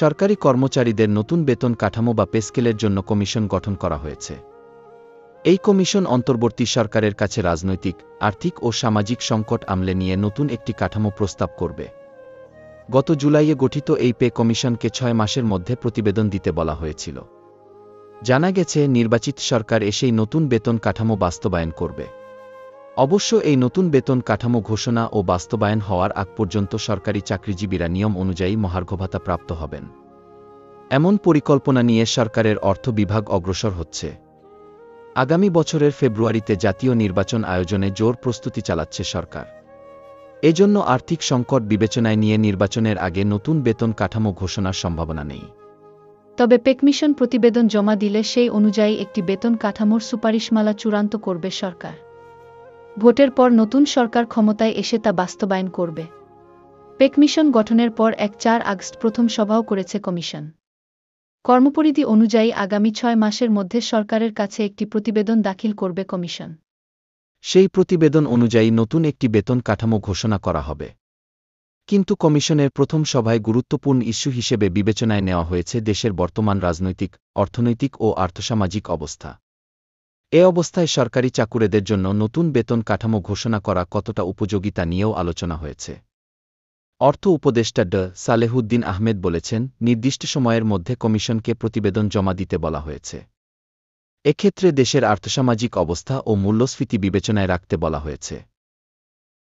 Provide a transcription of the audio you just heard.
সরকারি কর্মচারীদের নতুন বেতন কাঠামো বা পে স্কেলের জন্য কমিশন গঠন করা হয়েছে। এই কমিশন অন্তর্বর্তী সরকারের কাছে রাজনৈতিক, আর্থিক ও সামাজিক সংকট আমলে নিয়ে নতুন একটি কাঠামো প্রস্তাব করবে। গত জুলাইয়ে গঠিত এই পে কমিশনকে 6 মাসের মধ্যে প্রতিবেদন দিতে বলা হয়েছিল। জানা গেছে, নির্বাচিত সরকার এসেই নতুন বেতন কাঠামো বাস্তবায়ন করবে। অবশ্য এই নতুন বেতন কাঠামো ঘোষণা ও বাস্তবায়ন হওয়ার আগ পর্যন্ত সরকারি চাকরিজীবীরা নিয়ম অনুযায়ী মহার্ঘভাতা প্রাপ্ত হবেন। এমন পরিকল্পনা নিয়ে সরকারের অর্থ বিভাগ অগ্রসর হচ্ছে। আগামী বছরের ফেব্রুয়ারিতে জাতীয় নির্বাচন আয়োজনে জোর প্রস্তুতি চালাচ্ছে সরকার। এজন্য আর্থিক সংকট বিবেচনায় নিয়ে নির্বাচনের আগে নতুন বেতন কাঠামো ঘোষণার সম্ভাবনা নেই। তবে পে কমিশন প্রতিবেদন জমা দিলে সেই অনুযায়ী একটি বেতন কাঠামোর সুপারিশমালা চূড়ান্ত করবে সরকার। ভোটের পর নতুন সরকার ক্ষমতায় এসে তা বাস্তবায়ন করবে। পে কমিশন গঠনের পর 4 আগস্ট প্রথম সভাও করেছে কমিশন। কর্মপরিধি অনুযায়ী আগামী 6 মাসের মধ্যে সরকারের কাছে একটি প্রতিবেদন দাখিল করবে কমিশন। সেই প্রতিবেদন অনুযায়ী নতুন একটি বেতন কাঠামো ঘোষণা করা হবে। কিন্তু কমিশনের প্রথম সভায় গুরুত্বপূর্ণ ইস্যু হিসেবে বিবেচনায় নেওয়া হয়েছে দেশের বর্তমান রাজনৈতিক, অর্থনৈতিক ও আর্থসামাজিক অবস্থা। এ অবস্থায় সরকারি চাকুরেদের জন্য নতুন বেতন কাঠামো ঘোষণা করা কতটা উপযোগী তা নিয়েও আলোচনা হয়েছে। অর্থ উপদেষ্টা ড. সালেহুদ্দিন আহমেদ বলেছেন, নির্দিষ্ট সময়ের মধ্যে কমিশনকে প্রতিবেদন জমা দিতে বলা হয়েছে। এক্ষেত্রে দেশের আর্থসামাজিক অবস্থা ও মূল্যস্ফীতি বিবেচনায় রাখতে বলা হয়েছে।